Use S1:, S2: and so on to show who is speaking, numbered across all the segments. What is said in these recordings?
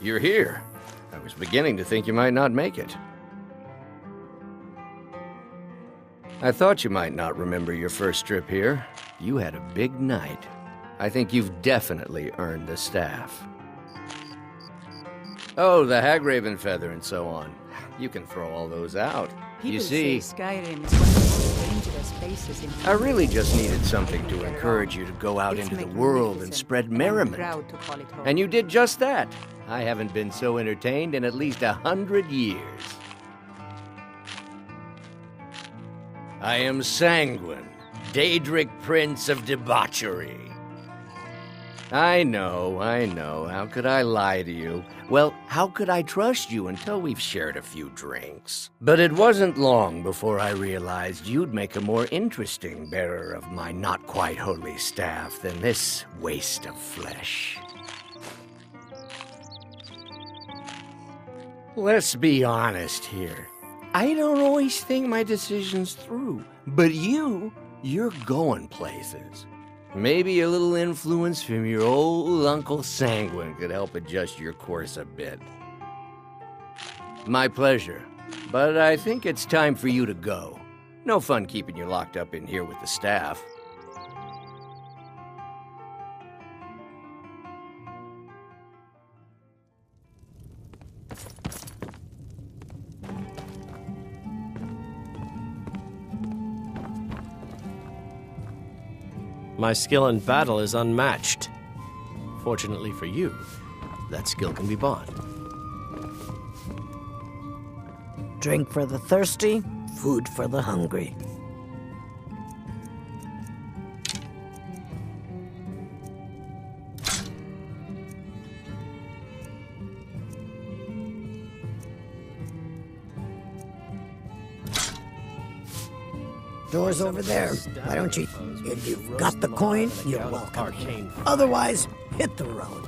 S1: you're here. I was beginning to think you might not make it. I thought you might not remember your first trip here. You had a big night. I think you've definitely earned the staff. Oh, the Hagraven feather and so on. You can throw all those out.
S2: People
S1: You see,
S2: say Skyrim is one of the most dangerous places in
S1: I really just needed something to encourage you to go out
S2: It's
S1: into the world and
S2: magnificent.
S1: spread
S2: I'm
S1: merriment.
S2: proud to call it home.
S1: And you did just that. I haven't been so entertained in at least 100 years. I am Sanguine, Daedric Prince of Debauchery. I know. How could I lie to you? Well, how could I trust you until we've shared a few drinks? But it wasn't long before I realized you'd make a more interesting bearer of my not-quite-holy staff than this waste of flesh. Let's be honest here. I don't always think my decisions through, but you're going places. Maybe a little influence from your old Uncle Sanguine could help adjust your course a bit. My pleasure, but I think it's time for you to go. No fun keeping you locked up in here with the staff.
S3: My skill in battle is unmatched. Fortunately for you, that skill can be bought.
S4: Drink for the thirsty, food for the hungry. Door's over there. Why don't you... If you've got the coin, you're welcome here. Otherwise, hit the road.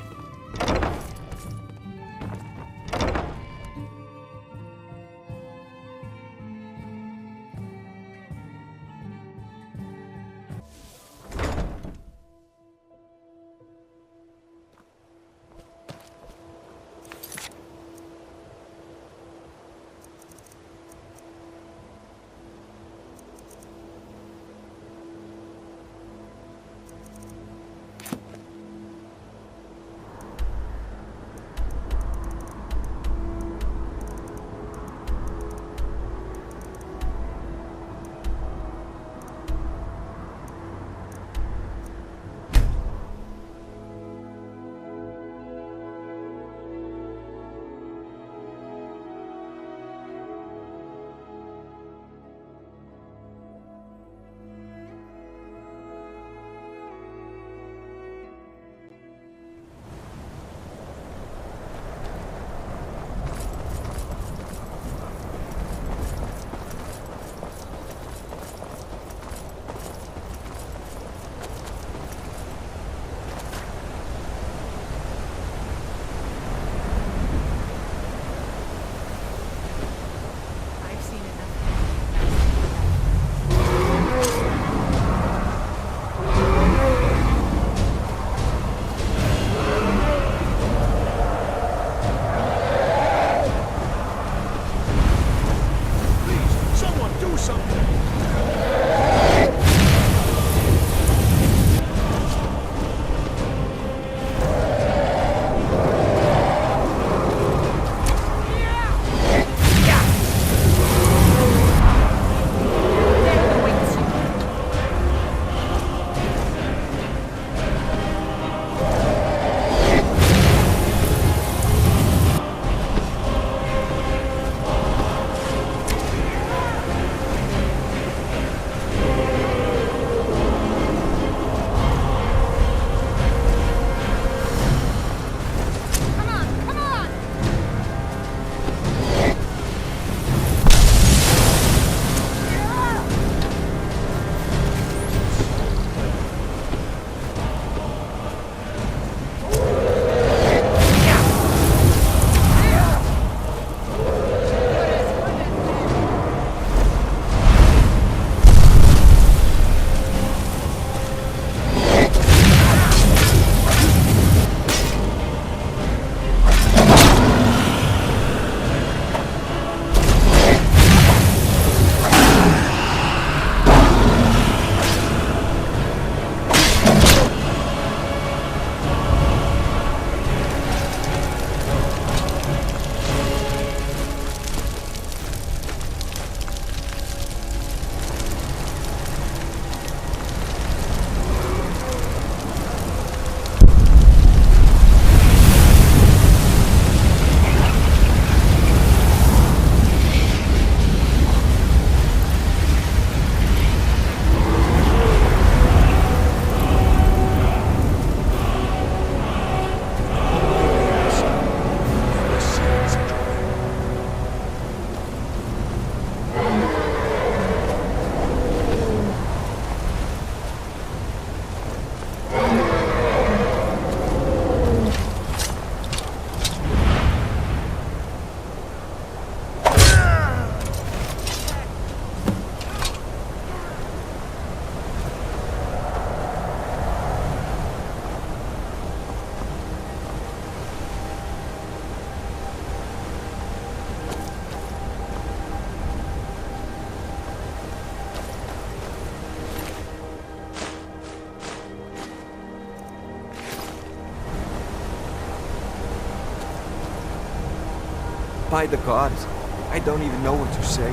S5: By the gods, I don't even know what to say.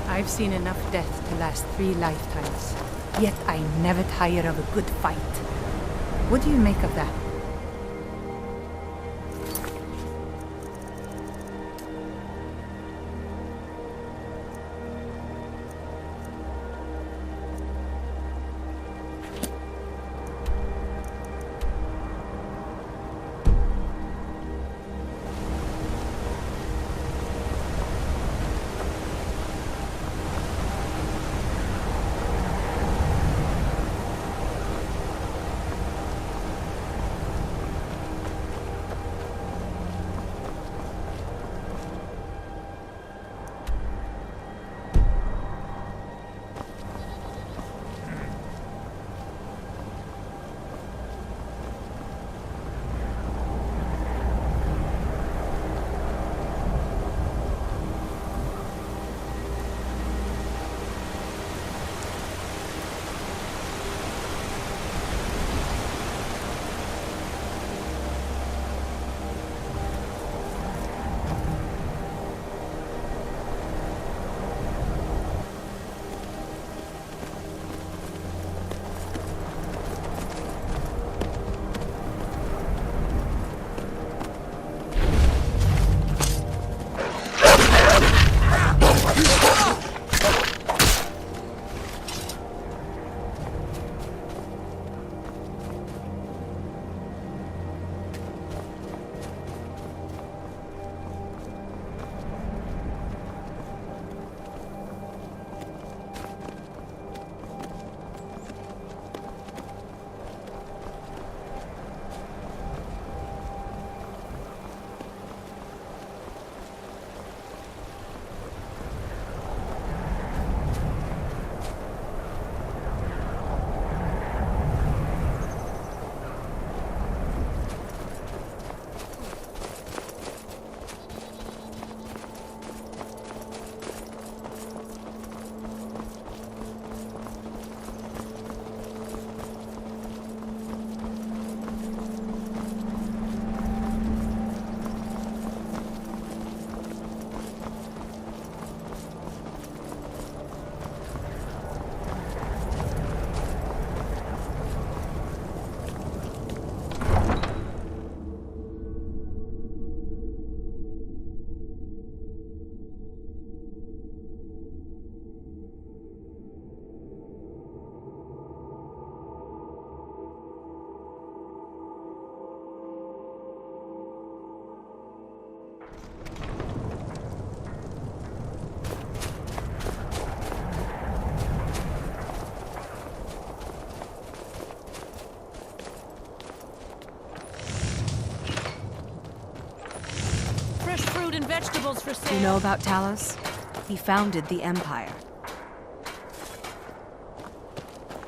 S2: I've seen enough death to last 3 lifetimes. Yet I never tire of a good fight. What do you make of that?
S6: Vegetables for sale.
S7: You know about Talos? He founded the Empire.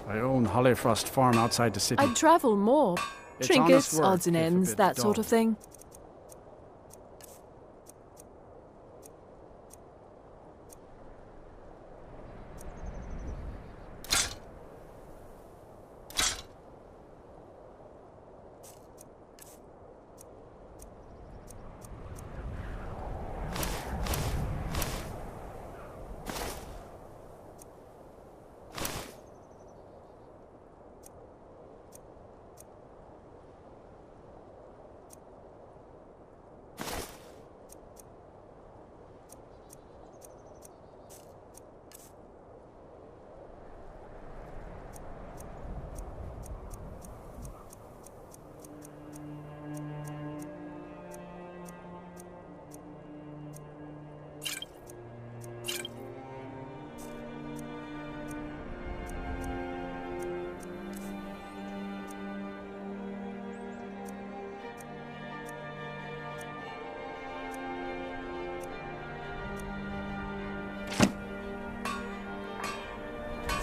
S8: I own Hollifrost Farm outside the city.
S6: I'd travel more.
S8: It's
S6: Trinkets,
S8: honest work,
S6: odds and
S8: if a
S6: ends,
S8: bit
S6: that sort
S8: dull.
S6: of thing.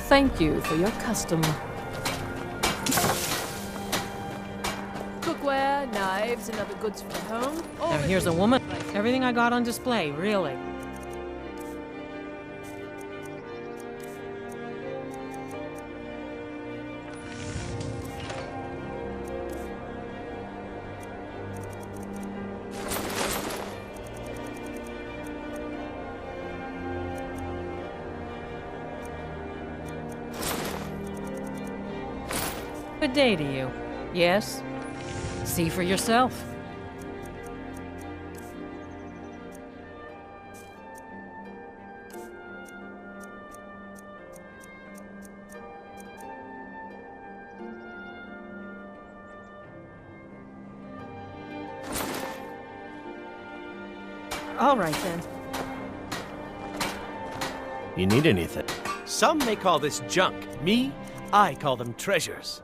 S6: Thank you for your custom. Cookware, knives, and other goods for the home.
S9: Now here's a woman. Everything I got on display, really. of day to you. Yes? See for yourself. All right, then.
S3: You need anything?
S10: Some may call this junk. Me, I call them treasures.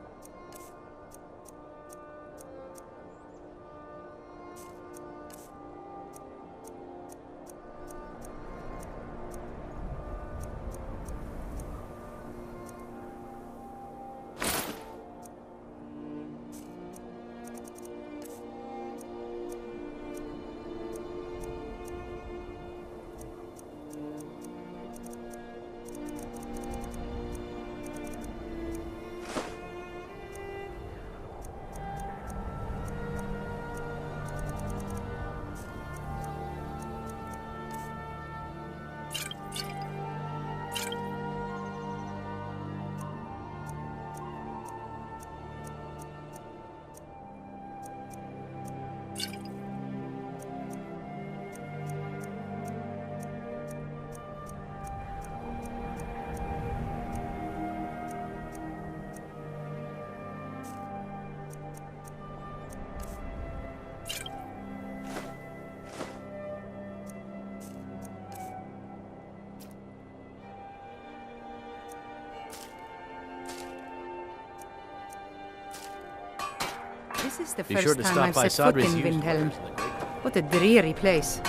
S2: This is the
S3: Be
S2: first
S3: sure to
S2: time
S3: stop
S2: I've
S3: by
S2: set foot
S3: Sodri's
S2: in
S3: used
S2: Windhelm.
S3: quarters in the Great.
S2: What a dreary place.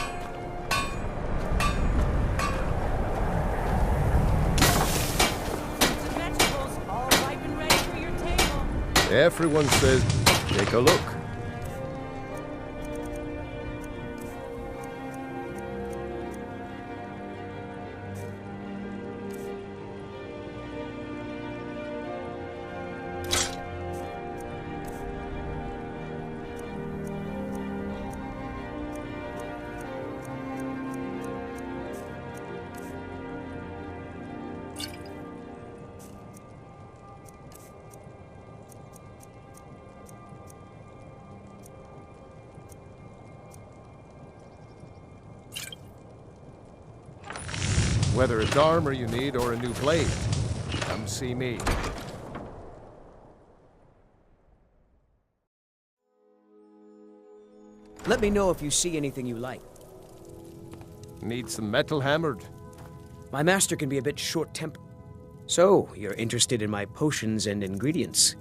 S6: Vegetables all ripe and ready for your table.
S11: Everyone says, take a look. Whether it's armor you need or a new blade, come see me.
S12: Let me know if you see anything you like.
S11: Need some metal hammered?
S12: My master can be a bit short-tempered. So, you're interested in my potions and ingredients?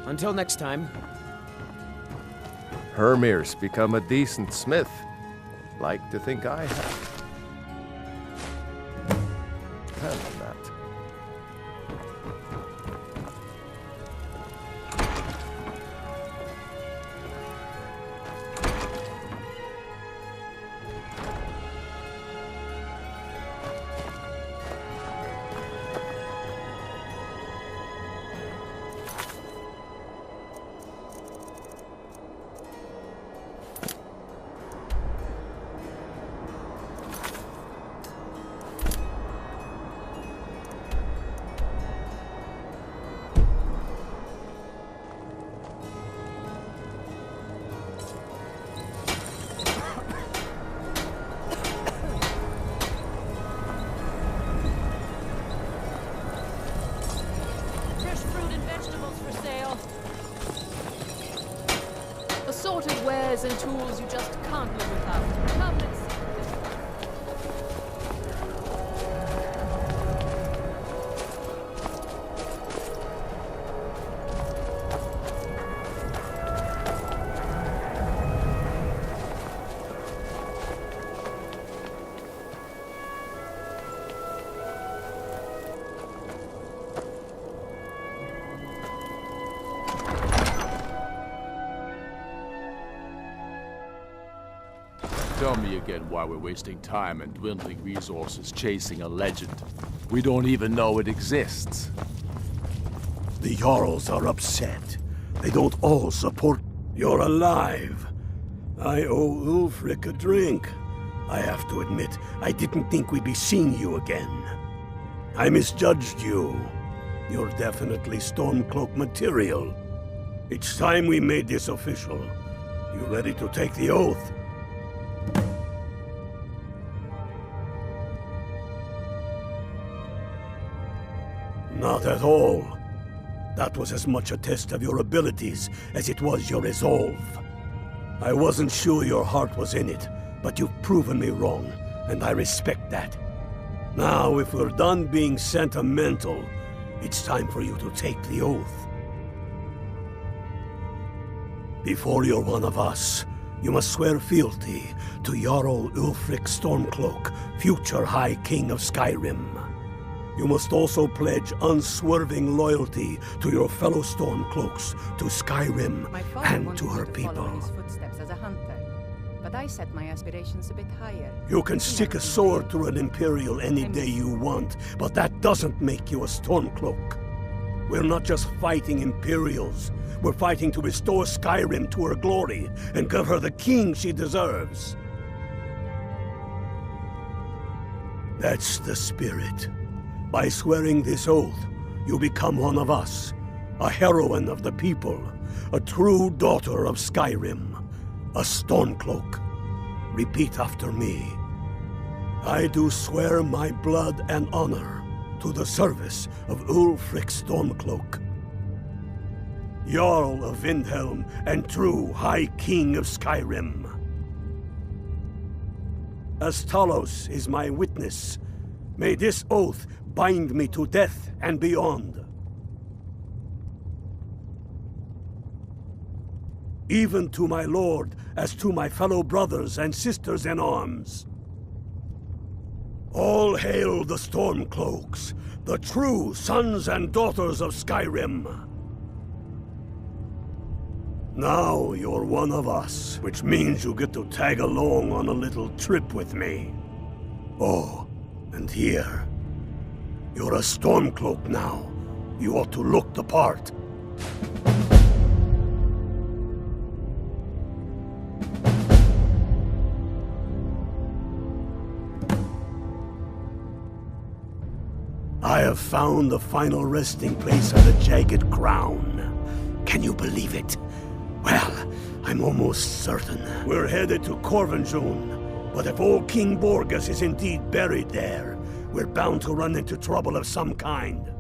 S12: Until next time.
S11: Hermir's become a decent smith. Like to think I have. Hand on that.
S6: Fresh fruit and vegetables for sale. Assorted wares and tools you just can't live without. Come and see.
S13: Tell me again why we're wasting time and dwindling resources chasing a legend. We don't even know it exists.
S14: The Jarls are upset. They don't all support... You're alive. I owe Ulfric a drink. I have to admit, I didn't think we'd be seeing you again. I misjudged you. You're definitely Stormcloak material. It's time we made this official. You ready to take the oath? Not at all. That was as much a test of your abilities as it was your resolve. I wasn't sure your heart was in it, but you've proven me wrong, and I respect that. Now, if we're done being sentimental, it's time for you to take the oath. Before you're one of us, you must swear fealty to Jarl Ulfric Stormcloak, future High King of Skyrim. You must also pledge unswerving loyalty to your fellow Stormcloaks, to Skyrim, and to her people.
S2: Follow his footsteps as a hunter, but I set my aspirations a bit higher.
S14: You can stick a sword through an Imperial any day you want, but that doesn't make you a Stormcloak. We're not just fighting Imperials. We're fighting to restore Skyrim to her glory and give her the king she deserves. That's the spirit. By swearing this oath, you become one of us, a heroine of the people, a true daughter of Skyrim, a Stormcloak. Repeat after me. I do swear my blood and honor to the service of Ulfric Stormcloak, Jarl of Windhelm and true High King of Skyrim. As Talos is my witness, may this oath bind me to death and beyond. Even to my lord, as to my fellow brothers and sisters in arms. All hail the Stormcloaks, the true sons and daughters of Skyrim. Now you're one of us, which means you get to tag along on a little trip with me. Oh, and here. You're a Stormcloak now. You ought to look the part. I have found the final resting place of the Jagged Crown. Can you believe it? Well, I'm almost certain. We're headed to Corvinjun, but if old King Borgas is indeed buried there, we're bound to run into trouble of some kind.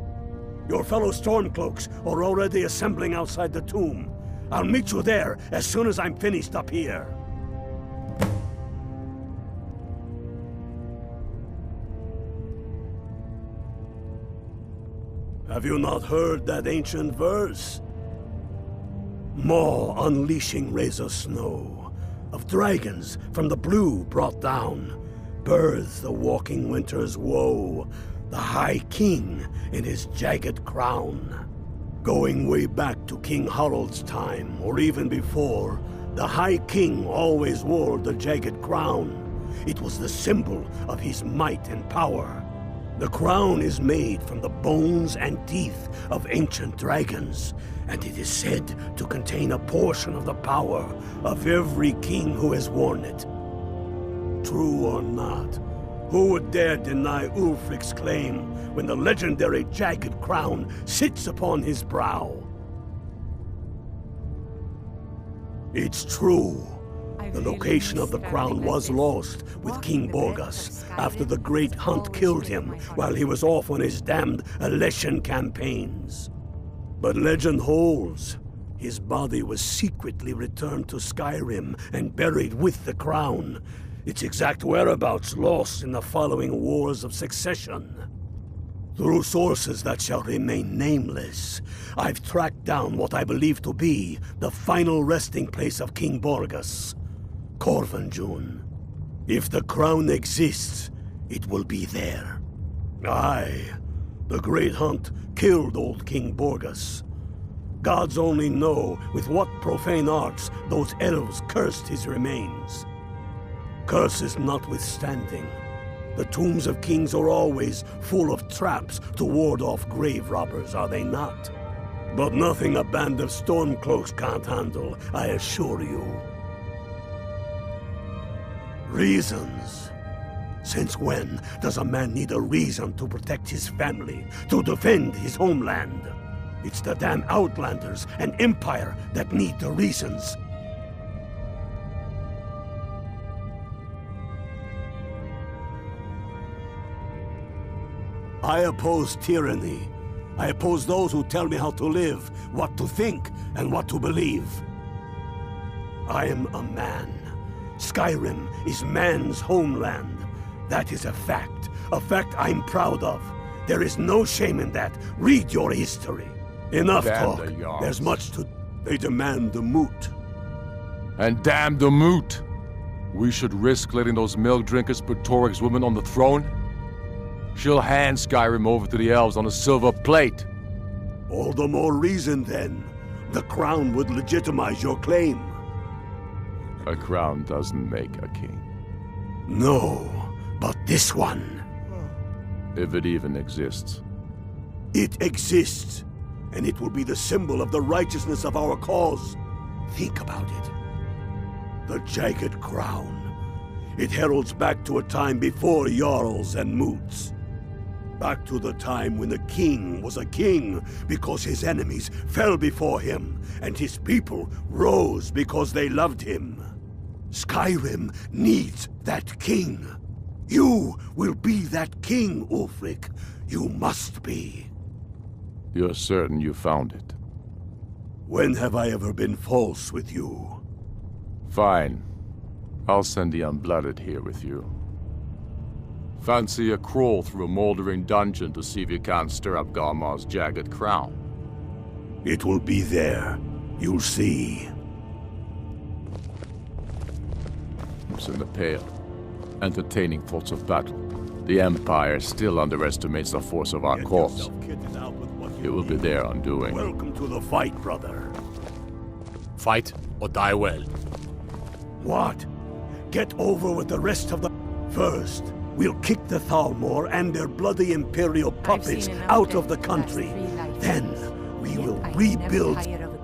S14: Your fellow Stormcloaks are already assembling outside the tomb. I'll meet you there as soon as I'm finished up here. Have you not heard that ancient verse? Maw unleashing rays of snow, of dragons from the blue brought down, births the walking winter's woe, the High King in his jagged crown. Going way back to King Harald's time, or even before, the High King always wore the jagged crown. It was the symbol of his might and power. The crown is made from the bones and teeth of ancient dragons, and it is said to contain a portion of the power of every king who has worn it. True or not, who would dare deny Ulfric's claim when the legendary jagged crown sits upon his brow? It's true. The location of the crown was lost with King Borgas after the great hunt killed him while he was off on his damned Alessian campaigns. But legend holds, his body was secretly returned to Skyrim and buried with the crown, its exact whereabouts lost in the following Wars of Succession. Through sources that shall remain nameless, I've tracked down what I believe to be the final resting place of King Borgas, Corvinjun. If the crown exists, it will be there. Aye, the Great Hunt killed old King Borgas. Gods only know with what profane arts those elves cursed his remains. Curses notwithstanding, the tombs of kings are always full of traps to ward off grave robbers, are they not? But nothing a band of stormcloaks can't handle, I assure you. Reasons. Since when does a man need a reason to protect his family, to defend his homeland? It's the damn Outlanders and Empire that need the reasons. I oppose tyranny. I oppose those who tell me how to live, what to think, and what to believe. I am a man. Skyrim is man's homeland. That is a fact I'm proud of. There is no shame in that. Read your history. Enough
S13: Damn
S14: talk.
S13: the yards.
S14: There's much to... They demand the moot.
S13: And damn the moot! We should risk letting those milk drinkers put Toryg's woman on the throne? She'll hand Skyrim over to the elves on a silver plate.
S14: All the more reason, then. The crown would legitimize your claim.
S13: A crown doesn't make a king.
S14: No, but this one.
S13: If it even exists.
S14: It exists, and it will be the symbol of the righteousness of our cause. Think about it. The jagged crown. It heralds back to a time before Jarls and Moots. Back to the time when the king was a king because his enemies fell before him, and his people rose because they loved him. Skyrim needs that king. You will be that king, Ulfric. You must be.
S13: You're certain you found it?
S14: When have I ever been false with you?
S13: Fine. I'll send the Unblooded here with you. Fancy a crawl through a moldering dungeon to see if you can't stir up Garmar's jagged crown.
S14: It will be there. You'll see.
S13: It's in the Pale. Entertaining thoughts of battle. The Empire still underestimates the force of our cause. It will be their undoing.
S14: Welcome to the fight, brother.
S11: Fight or die well.
S14: What? Get over with the rest of the... First, we'll kick the Thalmor and their bloody Imperial puppets out of the country. Then, we will rebuild.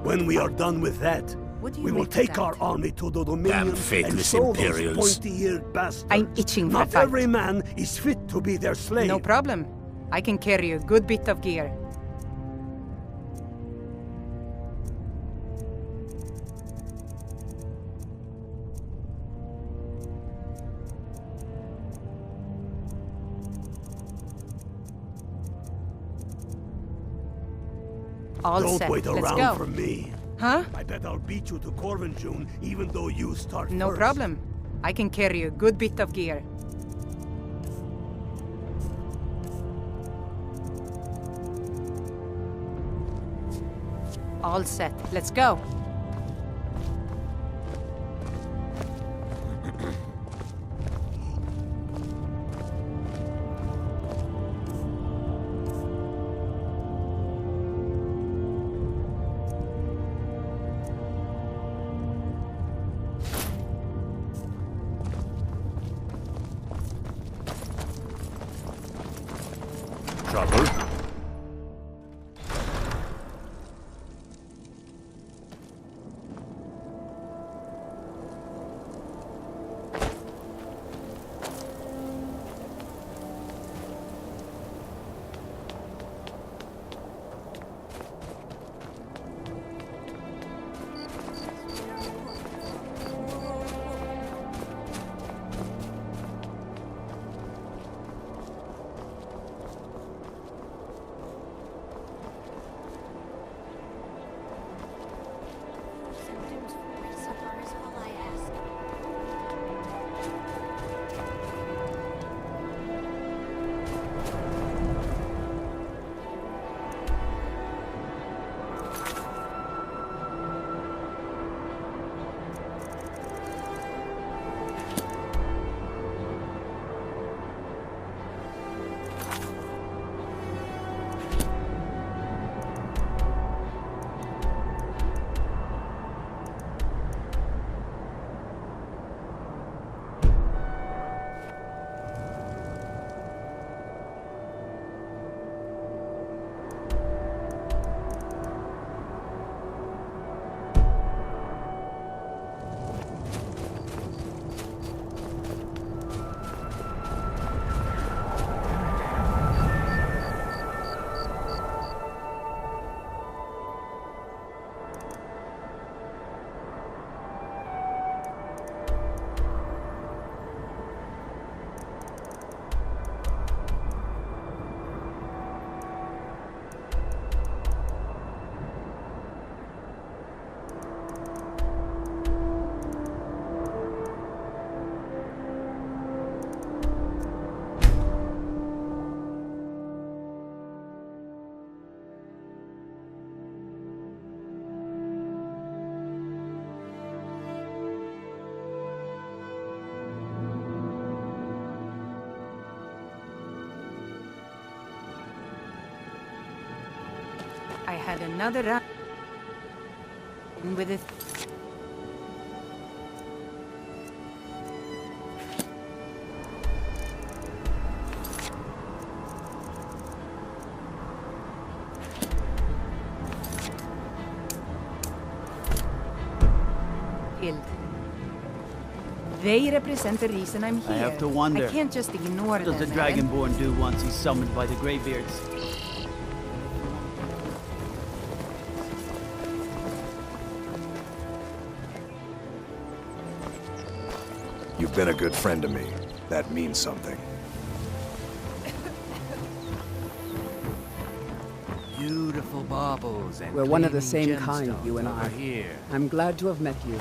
S14: When we are done with that, we will take our army to the Dominion and show those pointy-eared bastards.
S2: I'm itching for a
S14: Not
S2: fight.
S14: every man is fit to be their slave.
S2: No problem. I can carry a good bit of gear. All
S14: Don't
S2: set.
S14: wait
S2: Let's
S14: around
S2: go.
S14: for me.
S2: Huh?
S14: I bet I'll beat you to Corvinjune even though you start
S2: No
S14: first.
S2: problem. I can carry a good bit of gear. All set. Let's go. had another run with it. They represent the reason I'm here.
S15: I have to wonder.
S2: I can't just ignore
S15: What
S2: them.
S15: does the Dragonborn do once he's summoned by the Greybeards?
S16: You've been a good friend to me. That means something.
S17: Beautiful baubles and
S18: We're one of the
S17: gleaming
S18: same kind,
S17: gemstones
S18: you and
S17: over
S18: I.
S17: Here.
S18: I'm glad to have met you.